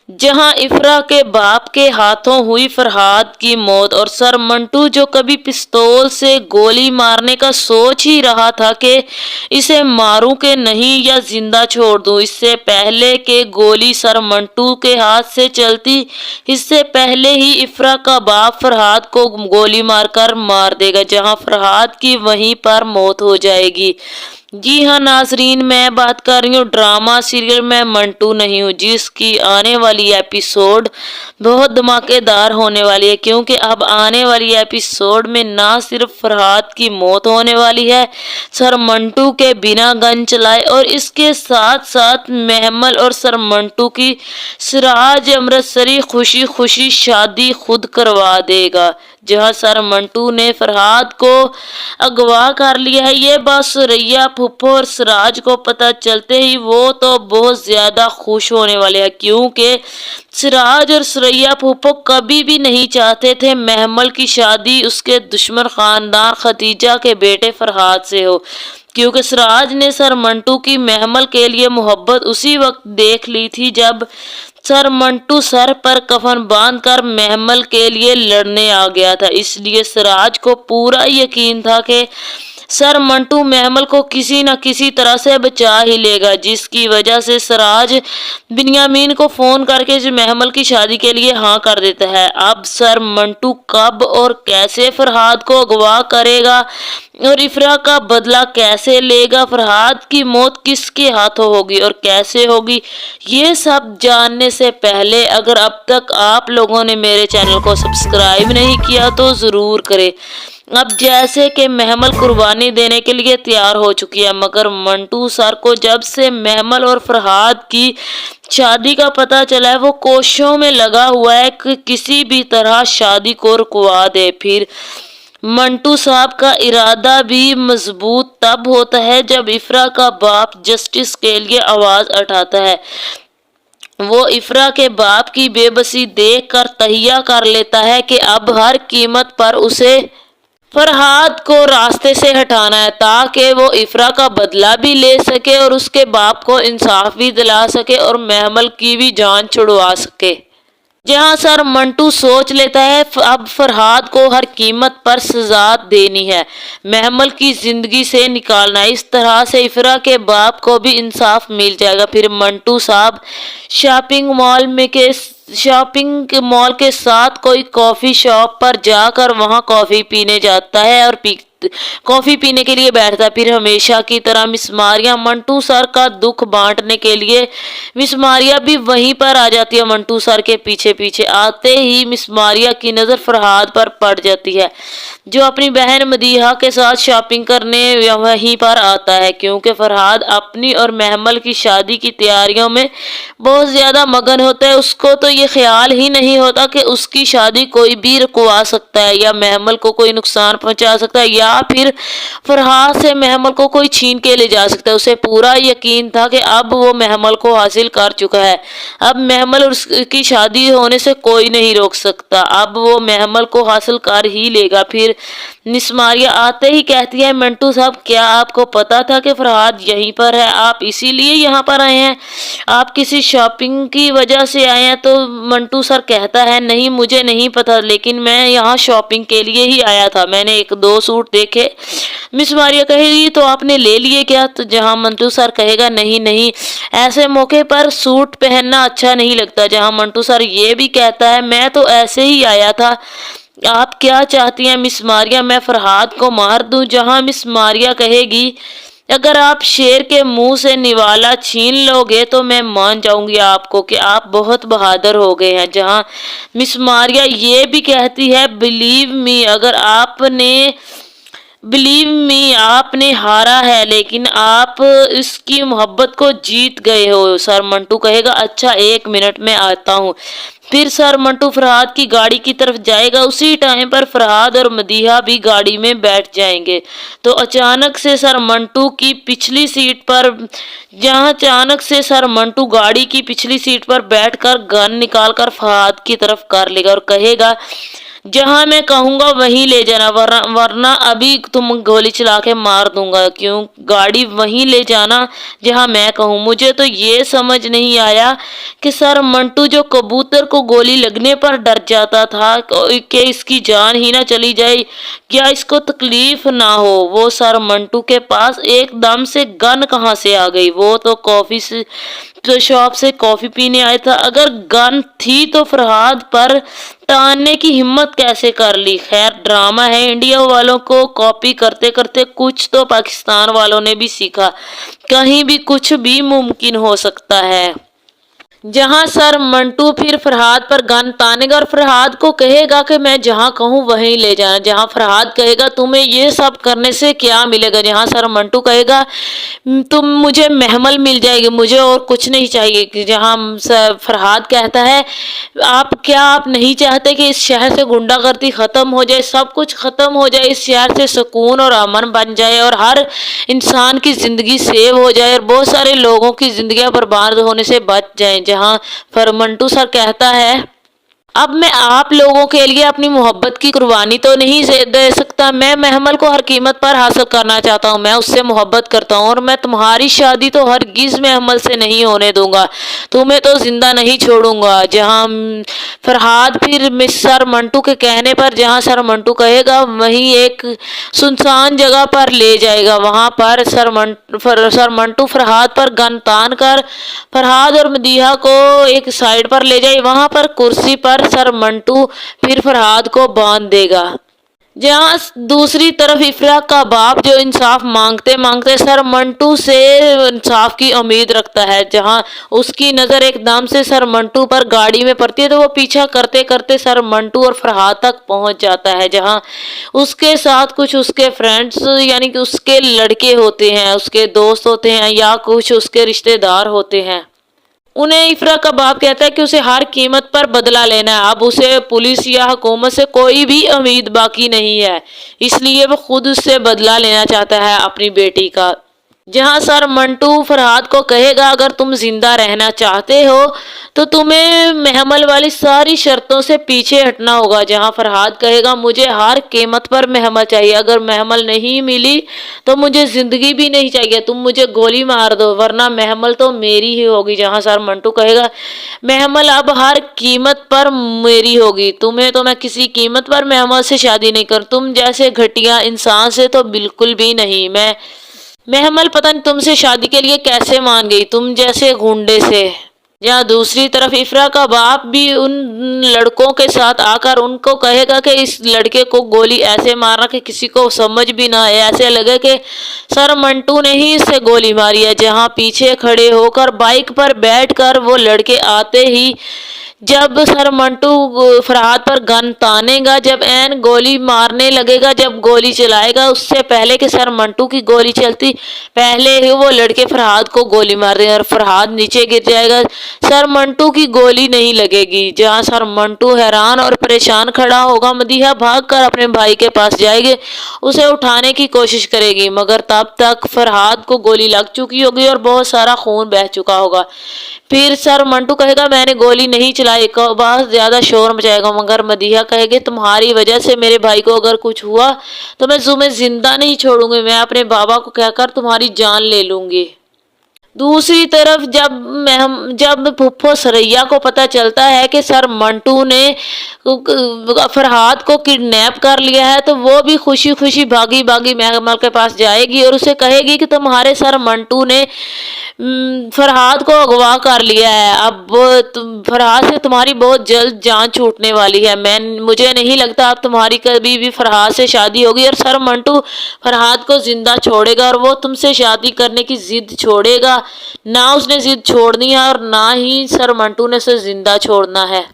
जहां इफ्रा के बाप के हाथों हुई फरहाद की मौत और सर मंटू जो कभी पिस्तौल से गोली मारने का सोच ही रहा था कि इसे मारूं कि नहीं या जिंदा छोड़ दूं, इससे पहले कि गोली सर मंटू के हाथ से चलती, इससे पहले ही इफ्रा का बाप फरहाद को गोली मारकर मार देगा, जहां फरहाद की वहीं पर मौत हो जाएगी। जी हाँ नाजरीन, मैं बात कर रही हूँ ड्रामा सीरियल मैं मंटू नहीं हूँ, जिसकी आने वाली एपिसोड बहुत धमाकेदार होने वाली है, क्योंकि अब आने वाली एपिसोड में ना सिर्फ फरहाद की मौत होने वाली है सर मंटू के बिना गन चलाए, और इसके साथ साथ महमल और सर मंटू की सिराज अमृतसरी खुशी खुशी शादी खुद करवा देगा, जहां सर मंटू ने फरहाद को अगवा कर लिया है। ये बात सुरैया फूफो और सिराज को पता चलते ही वो तो बहुत ज्यादा खुश होने वाले हैं, क्योंकि सिराज और सुरैया फूफो कभी भी नहीं चाहते थे महमल की शादी उसके दुश्मन खानदान खतीजा के बेटे फरहाद से हो, क्योंकि सिराज ने सर मंटू की महमल के लिए मोहब्बत उसी वक्त देख ली थी जब सर मंटू सर पर कफन बांधकर महमल के लिए लड़ने आ गया था। इसलिए सिराज को पूरा यकीन था कि सर मंटू महमल को किसी न किसी तरह से बचा ही लेगा, जिसकी वजह से सिराज बिन्यामीन को फोन करके महमल की शादी के लिए हाँ कर देता है। अब सर मंटू कब और कैसे फरहाद को अगवा करेगा और इफ्रा का बदला कैसे लेगा, फरहाद की मौत किसके हाथों होगी और कैसे होगी, ये सब जानने से पहले अगर अब तक आप लोगों ने मेरे चैनल को सब्सक्राइब नहीं किया तो ज़रूर करें। अब जैसे कि महमल कुर्बानी देने के लिए तैयार हो चुकी है, मगर मंटू सर को जब से महमल और फरहाद की शादी का पता चला है वो कोशिशों में लगा हुआ है कि किसी भी तरह शादी को रुकवा दे। फिर मंटू साहब का इरादा भी मजबूत तब होता है जब इफ्रा का बाप जस्टिस के लिए आवाज उठाता है। वो इफ्रा के बाप की बेबसी देखकर तहिया कर लेता है कि अब हर कीमत पर उसे फरहाद को रास्ते से हटाना है, ताकि वो इफ्रा का बदला भी ले सके और उसके बाप को इंसाफ भी दिला सके और महमल की भी जान छुड़वा सके। जहां सर मंटू सोच लेता है अब फरहाद को हर कीमत पर सजा देनी है, महमल की जिंदगी से निकालना है, इस तरह से इफ्रा के बाप को भी इंसाफ मिल जाएगा। फिर मंटू साहब शॉपिंग मॉल के साथ कोई कॉफी शॉप पर जाकर वहां कॉफी पीने जाता है और कॉफी पीने के लिए बैठता है। फिर हमेशा की तरह मिस मारिया मंटू सर का दुख बांटने के लिए मिस मारिया भी वहीं पर आ जाती है। मंटू सर के पीछे पीछे आते ही मिस मारिया की नजर फरहाद पर पड़ जाती है, जो अपनी बहन मदीहा के साथ शॉपिंग करने वहीं पर आता है, क्योंकि फरहाद अपनी और महमल की शादी की तैयारियों में बहुत ज्यादा मगन होता है। उसको तो ये ख्याल ही नहीं होता कि उसकी शादी कोई भी रुकवा सकता है या महमल को कोई नुकसान पहुंचा सकता है या फिर फरहाद से महमल को कोई छीन के ले जा सकता है। उसे पूरा यकीन था कि अब वो महमल को हासिल कर चुका है, अब महमल और उसकी शादी होने से कोई नहीं रोक सकता, अब वो महमल को हासिल कर ही लेगा। फिर मिस मारिया आते ही कहती है, मंटू साहब क्या आपको पता था कि फरहाद यहीं पर है, आप इसीलिए यहाँ पर आए हैं, आप किसी शॉपिंग की वजह से आए हैं? तो मंटू सर कहता है, नहीं मुझे नहीं पता, लेकिन मैं यहाँ शॉपिंग के लिए ही आया था, मैंने एक दो सूट देखे। मिस मारिया कहेगी तो आपने ले लिए क्या? तो जहाँ मंटू सर कहेगा नहीं नहीं, ऐसे मौके पर सूट पहनना अच्छा नहीं लगता। जहाँ मंटू सर ये भी कहता है, मैं तो ऐसे ही आया था, आप क्या चाहती हैं मिस मारिया, मैं फरहाद को मार दूं? जहां मिस मारिया कहेगी, अगर आप शेर के मुंह से निवाला छीन लोगे तो मैं मान जाऊंगी आपको कि आप बहुत बहादुर हो गए हैं। जहां मिस मारिया ये भी कहती है, बिलीव मी आपने हारा है, लेकिन आप इसकी मोहब्बत को जीत गए हो। सर मंटू कहेगा, अच्छा एक मिनट में आता हूँ। फिर सर मंटू फरहाद की गाड़ी की तरफ जाएगा, उसी टाइम पर फरहाद और मदीहा भी गाड़ी में बैठ जाएंगे। तो अचानक से सर मंटू गाड़ी की पिछली सीट पर बैठकर गन निकालकर फरहाद की तरफ कर लेगा और कहेगा, जहाँ मैं कहूँगा वहीं ले जाना, वरना अभी तुम गोली चला के मार दूंगा। क्यों? गाड़ी वहीं ले जाना जहाँ मैं कहूँ। मुझे तो ये समझ नहीं आया कि सर मंटू जो कबूतर को गोली लगने पर डर जाता था कि इसकी जान ही ना चली जाए, क्या इसको तकलीफ ना हो, वो सर मंटू के पास एकदम से गन कहाँ से आ गई? वो तो कॉफी से तो शॉप से कॉफी पीने आया था। अगर गन थी तो फरहाद पर टानने की हिम्मत कैसे कर ली? खैर, ड्रामा है। इंडिया वालों को कॉपी करते करते कुछ तो पाकिस्तान वालों ने भी सीखा। कहीं भी कुछ भी मुमकिन हो सकता है। जहां सर मंटू फिर फरहाद पर गन तानेगा और फरहाद को कहेगा कि मैं जहां कहूं वहीं ले जाना। जहां फरहाद कहेगा तुम्हें ये सब करने से क्या मिलेगा? जहां सर मंटू कहेगा तुम मुझे महमल मिल जाएगी, मुझे और कुछ नहीं चाहिए। जहां फरहाद कहता है आप नहीं चाहते कि इस शहर से गुंडागर्दी खत्म हो जाए, सब कुछ खत्म हो जाए, इस शहर से सुकून और अमन बन जाए और हर इंसान की जिंदगी सेव हो जाए और बहुत सारे लोगों की जिंदगियां बर्बाद होने से बच जाएं। जहां फरमंटू सर कहता है अब मैं आप लोगों के लिए अपनी मोहब्बत की कुर्बानी तो नहीं दे सकता। मैं महमल को हर कीमत पर हासिल करना चाहता हूँ। मैं उससे मोहब्बत करता हूँ और मैं तुम्हारी शादी तो हरगिज महमल से नहीं होने दूंगा। तुम्हें तो जिंदा नहीं छोड़ूंगा। जहाँ फरहाद फिर मिस सर मंटू के कहने पर जहाँ सर मंटू कहेगा वहीं एक सुनसान जगह पर ले जाएगा। वहां पर सर मंटू फरहाद पर गन तान कर फरहाद और मदीहा को एक साइड पर ले जाए। वहां पर कुर्सी पर सर मंटू फिर फरहाद को बांध देगा। जहां दूसरी तरफ इफ्रा का बाप जो इंसाफ मांगते मांगते सर मंटू से इंसाफ की उम्मीद रखता है। जहां उसकी नजर एकदम से सर मंटू पर गाड़ी में पड़ती है तो वो पीछा करते करते सर मंटू और फरहाद तक पहुंच जाता है। जहां उसके साथ कुछ उसके फ्रेंड्स यानी कि उसके लड़के होते हैं, उसके दोस्त होते हैं या कुछ उसके रिश्तेदार होते हैं। उन्हें इफ्रा का बाप कहता है कि उसे हर कीमत पर बदला लेना है। अब उसे पुलिस या हुकूमत से कोई भी उम्मीद बाकी नहीं है, इसलिए वो खुद उससे बदला लेना चाहता है अपनी बेटी का। जहां सर मंटू फरहाद को कहेगा अगर तुम जिंदा रहना चाहते हो तो तुम्हें महमल वाली सारी शर्तों से पीछे हटना होगा। जहां फरहाद कहेगा मुझे हर कीमत पर महमल चाहिए, अगर महमल नहीं मिली तो मुझे जिंदगी भी नहीं चाहिए, तुम मुझे गोली मार दो वरना महमल तो मेरी ही होगी। जहां सर मंटू कहेगा महमल अब हर कीमत पर मेरी होगी, तुम्हें तो मैं किसी कीमत पर महमल से शादी नहीं कर, तुम जैसे घटिया इंसान से तो बिल्कुल भी नहीं। महमल पता नहीं तुमसे शादी के लिए कैसे मान गई, तुम जैसे गुंडे से। या दूसरी तरफ इफ्रा का बाप भी उन लड़कों के साथ आकर उनको कहेगा कि इस लड़के को गोली ऐसे मारना कि किसी को समझ भी ना आए, ऐसे लगे कि सर मंटू ने ही इससे गोली मारी है। जहां पीछे खड़े होकर बाइक पर बैठकर वो लड़के आते ही जब सर मंटू फरहाद पर गन तानेगा, जब एन गोली मारने लगेगा, जब गोली चलाएगा उससे पहले कि सर मंटू की गोली चलती पहले ही वो लड़के फरहाद को गोली मार देंगे और फरहाद नीचे गिर जाएगा। सर मंटू की गोली नहीं लगेगी। जहां सर मंटू हैरान और परेशान खड़ा होगा, मदीहा भागकर अपने भाई के पास जाएगी, उसे उठाने की कोशिश करेगी, मगर तब तक फरहाद को गोली लग चुकी होगी और बहुत सारा खून बह चुका होगा। फिर सर मंटू कहेगा मैंने गोली नहीं चलाई, बहुत ज्यादा शोर मचाएगा, मगर मदीहा कहेगी तुम्हारी वजह से मेरे भाई को अगर कुछ हुआ तो मैं तुम्हें जिंदा नहीं छोड़ूंगी, मैं अपने बाबा को कहकर तुम्हारी जान ले लूंगी। दूसरी तरफ जब फुफ्फो सरैया को पता चलता है कि सर मंटू ने फरहाद को किडनैप कर लिया है तो वो भी खुशी खुशी भागी भागी महमल के पास जाएगी और उसे कहेगी कि तुम्हारे सर मंटू ने फरहाद को अगवा कर लिया है, अब फरहाद से तुम्हारी बहुत जल्द जान छूटने वाली है। मुझे नहीं लगता अब तुम्हारी कभी भी फरहाद से शादी होगी और सर मंटू फरहाद को जिंदा छोड़ेगा और वो तुमसे शादी करने की जिद छोड़ेगा। ना उसने जिद छोड़नी है और ना ही सर मंटू ने उसे जिंदा छोड़ना है।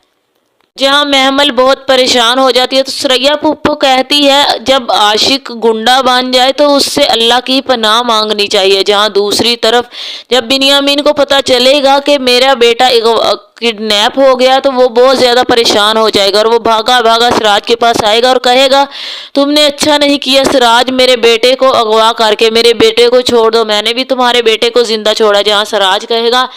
जहां महमल बहुत परेशान हो जाती है तो सरैया फुप्पो कहती है जब आशिक गुंडा बन जाए तो उससे अल्लाह की पनाह मांगनी चाहिए। जहां दूसरी तरफ जब बिनियामीन को पता चलेगा कि मेरा बेटा किडनैप हो गया तो वो बहुत ज्यादा परेशान हो जाएगा और वो भागा भागा सिराज के पास आएगा और कहेगा तुमने अच्छा नहीं किया सिराज, मेरे बेटे को अगवा करके मेरे बेटे को छोड़ दो, मैंने भी तुम्हारे बेटे को जिंदा छोड़ा। जहाँ सिराज कहेगा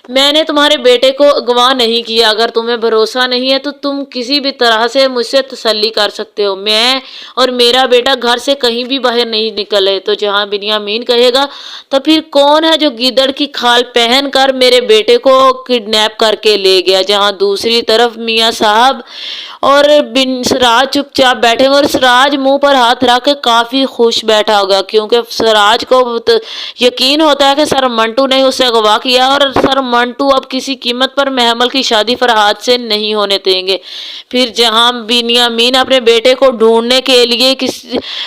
میں نے تمہارے بیٹے کو اغوا نہیں کیا، اگر تمہیں بھروسہ نہیں ہے تو تم کسی بھی طرح سے مجھ سے تسلی کر سکتے ہو، میں اور میرا بیٹا گھر سے کہیں بھی باہر نہیں نکلے۔ تو جہاں بنیامین کہے گا تو پھر کون ہے جو گیدڑ کی کھال پہن کر میرے بیٹے کو کڈنیپ کر کے لے گیا؟ جہاں دوسری طرف میاں صاحب اور سراج چپ چاپ بیٹھے گے، اور سراج منہ پر ہاتھ رکھ کے کافی خوش بیٹھا ہوگا، کیونکہ سراج کو یقین ہوتا ہے کہ سر منٹو نے اسے اغوا کیا، اور سر منٹو اب کسی قیمت پر محمل کی شادی فرحاد سے نہیں ہونے دیں گے۔ پھر جہاں بنیامین اپنے بیٹے کو ڈھونڈنے کے لیے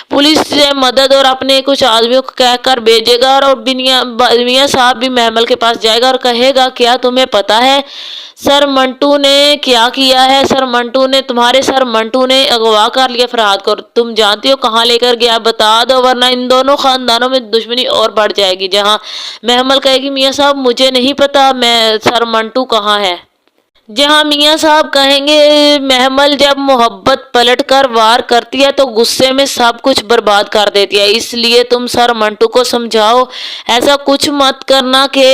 پولیس سے مدد اور اپنے کچھ آدمیوں کو کہہ کر بھیجے گا، اور میاں صاحب بھی محمل کے پاس جائے گا اور کہے گا کیا تمہیں پتا ہے سر منٹو نے کیا کیا ہے؟ تمہارے سر منٹو نے اغوا کر لیا فرحاد کو، تم جانتی ہو کہاں لے کر گیا؟ بتا دو ورنہ ان دونوں خاندانوں میں دشمنی اور بڑھ جائے گی۔ جہاں محمل کہے گی میاں صاحب مجھے نہیں پتا سر منٹو کہاں ہے۔ جہاں میاں صاحب کہیں گے محمل جب محبت پلٹ کر وار کرتی ہے تو غصے میں سب کچھ برباد کر دیتی ہے، اس لیے تم سر منٹو کو سمجھاؤ ایسا کچھ مت کرنا کہ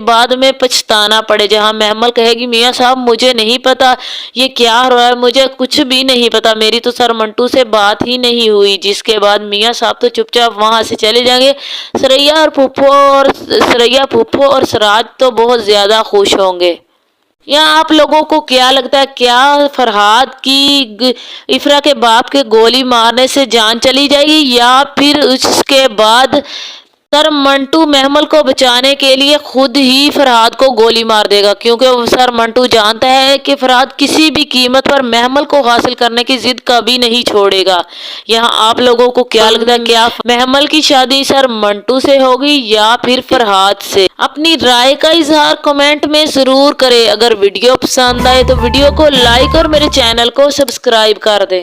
بعد میں پچھتانا پڑے۔ جہاں محمل کہے گی میاں صاحب مجھے نہیں پتا یہ کیا ہو رہا ہے، مجھے کچھ بھی نہیں پتا، میری تو سر منٹو سے بات ہی نہیں ہوئی۔ جس کے بعد میاں صاحب تو چپ چاپ وہاں سے چلے جائیں گے۔ سریا پھپھو اور سراج تو بہت زیادہ خوش ہوں گے۔ یہاں آپ لوگوں کو کیا لگتا ہے، کیا فرحاد کی افرا کے باپ کے گولی مارنے سے جان چلی جائے گی، یا پھر اس کے بعد سر منٹو محمل کو بچانے کے لیے خود ہی فرحاد کو گولی مار دے گا؟ کیونکہ سر منٹو جانتا ہے کہ فرحاد کسی بھی قیمت پر محمل کو حاصل کرنے کی ضد کبھی نہیں چھوڑے گا۔ یہاں آپ لوگوں کو کیا لگتا ہے، کیا محمل کی شادی سر منٹو سے ہوگی یا پھر فرحاد سے؟ اپنی رائے کا اظہار کمنٹ میں ضرور کریں۔ اگر ویڈیو پسند آئے تو ویڈیو کو لائک اور میرے چینل کو سبسکرائب کر دیں۔